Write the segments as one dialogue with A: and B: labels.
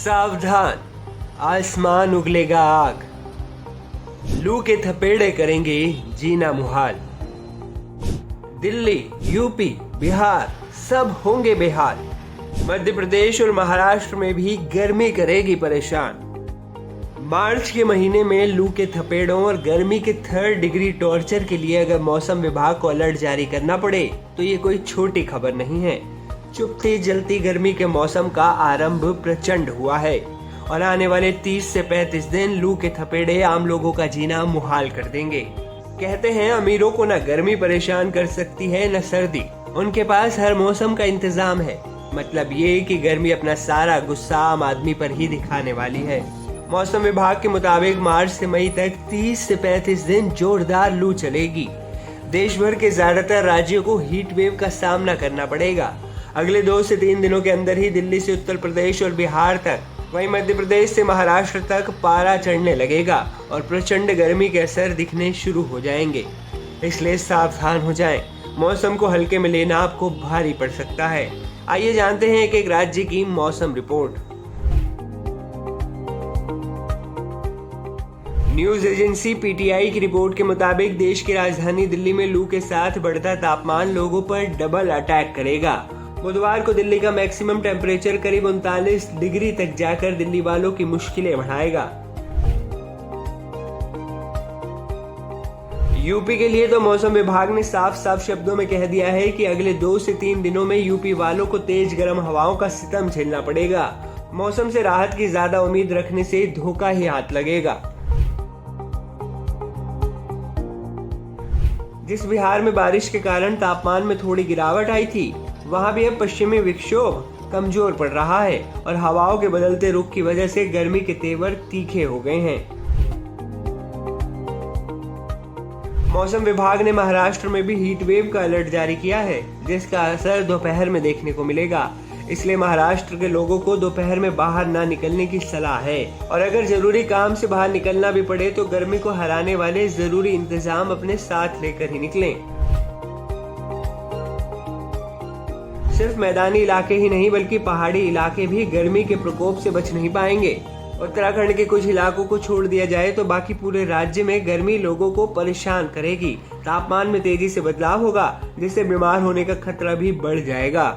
A: सावधान, आसमान उगलेगा आग, लू के थपेड़े करेंगे जीना मुहाल। दिल्ली, यूपी, बिहार सब होंगे बेहाल। मध्य प्रदेश और महाराष्ट्र में भी गर्मी करेगी परेशान। मार्च के महीने में लू के थपेड़ों और गर्मी के 3rd डिग्री टॉर्चर के लिए अगर मौसम विभाग को अलर्ट जारी करना पड़े तो ये कोई छोटी खबर नहीं है। चुपती जलती गर्मी के मौसम का आरंभ प्रचंड हुआ है और आने वाले 30 से 35 दिन लू के थपेड़े आम लोगों का जीना मुहाल कर देंगे। कहते हैं अमीरों को न गर्मी परेशान कर सकती है न सर्दी, उनके पास हर मौसम का इंतजाम है। मतलब ये कि गर्मी अपना सारा गुस्सा आम आदमी पर ही दिखाने वाली है। मौसम विभाग के मुताबिक मार्च से मई तक 30 से 35 दिन जोरदार लू चलेगी। देश भर के ज्यादातर राज्यों को हीट वेव का सामना करना पड़ेगा। अगले 2 से 3 दिनों के अंदर ही दिल्ली से उत्तर प्रदेश और बिहार तक, वहीं मध्य प्रदेश से महाराष्ट्र तक पारा चढ़ने लगेगा और प्रचंड गर्मी के असर दिखने शुरू हो जाएंगे। इसलिए सावधान हो जाएं। मौसम को हल्के में लेना आपको भारी पड़ सकता है। आइए जानते हैं एक राज्य की मौसम रिपोर्ट। न्यूज एजेंसी पीटीआई की रिपोर्ट के मुताबिक देश की राजधानी दिल्ली में लू के साथ बढ़ता तापमान लोगों पर डबल अटैक करेगा। बुधवार को दिल्ली का मैक्सिमम टेम्परेचर करीब 39 डिग्री तक जाकर दिल्ली वालों की मुश्किलें बढ़ाएगा। यूपी के लिए तो मौसम विभाग ने साफ साफ शब्दों में कह दिया है कि अगले 2 से 3 दिनों में यूपी वालों को तेज गर्म हवाओं का सितम झेलना पड़ेगा। मौसम से राहत की ज्यादा उम्मीद रखने से धोखा ही हाथ लगेगा। जिस बिहार में बारिश के कारण तापमान में थोड़ी गिरावट आई थी, वहां भी अब पश्चिमी विक्षोभ कमजोर पड़ रहा है और हवाओं के बदलते रुख की वजह से गर्मी के तेवर तीखे हो गए हैं। मौसम विभाग ने महाराष्ट्र में भी हीट वेव का अलर्ट जारी किया है, जिसका असर दोपहर में देखने को मिलेगा। इसलिए महाराष्ट्र के लोगों को दोपहर में बाहर ना निकलने की सलाह है और अगर जरूरी काम से बाहर निकलना भी पड़े तो गर्मी को हराने वाले जरूरी इंतजाम अपने साथ लेकर ही निकलें। सिर्फ मैदानी इलाके ही नहीं बल्कि पहाड़ी इलाके भी गर्मी के प्रकोप से बच नहीं पाएंगे। उत्तराखंड के कुछ इलाकों को छोड़ दिया जाए तो बाकी पूरे राज्य में गर्मी लोगों को परेशान करेगी। तापमान में तेजी से बदलाव होगा, जिससे बीमार होने का खतरा भी बढ़ जाएगा।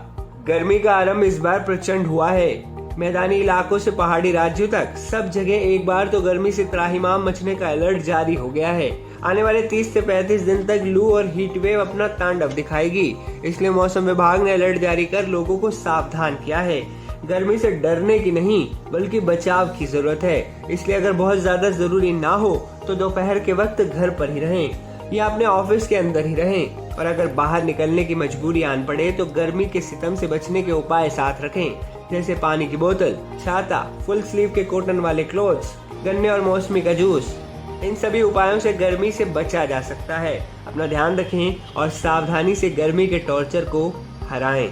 A: गर्मी का आरंभ इस बार प्रचंड हुआ है। मैदानी इलाकों से पहाड़ी राज्यों तक सब जगह एक बार तो गर्मी से त्राहिमाम मचने का अलर्ट जारी हो गया है। आने वाले 30 से 35 दिन तक लू और हीट वेव अपना तांडव दिखाएगी। इसलिए मौसम विभाग ने अलर्ट जारी कर लोगों को सावधान किया है। गर्मी से डरने की नहीं बल्कि बचाव की जरूरत है। इसलिए अगर बहुत ज्यादा जरूरी ना हो तो दोपहर के वक्त घर पर ही रहें या अपने ऑफिस के अंदर ही रहें और अगर बाहर निकलने की मजबूरी आन पड़े तो गर्मी के सितम से बचने के उपाय साथ रखें, जैसे पानी की बोतल, छाता, फुल स्लीव के कॉटन वाले क्लोथ्स, गन्ने और मौसमी का जूस। इन सभी उपायों से गर्मी से बचा जा सकता है। अपना ध्यान रखें और सावधानी से गर्मी के टॉर्चर को हराएं।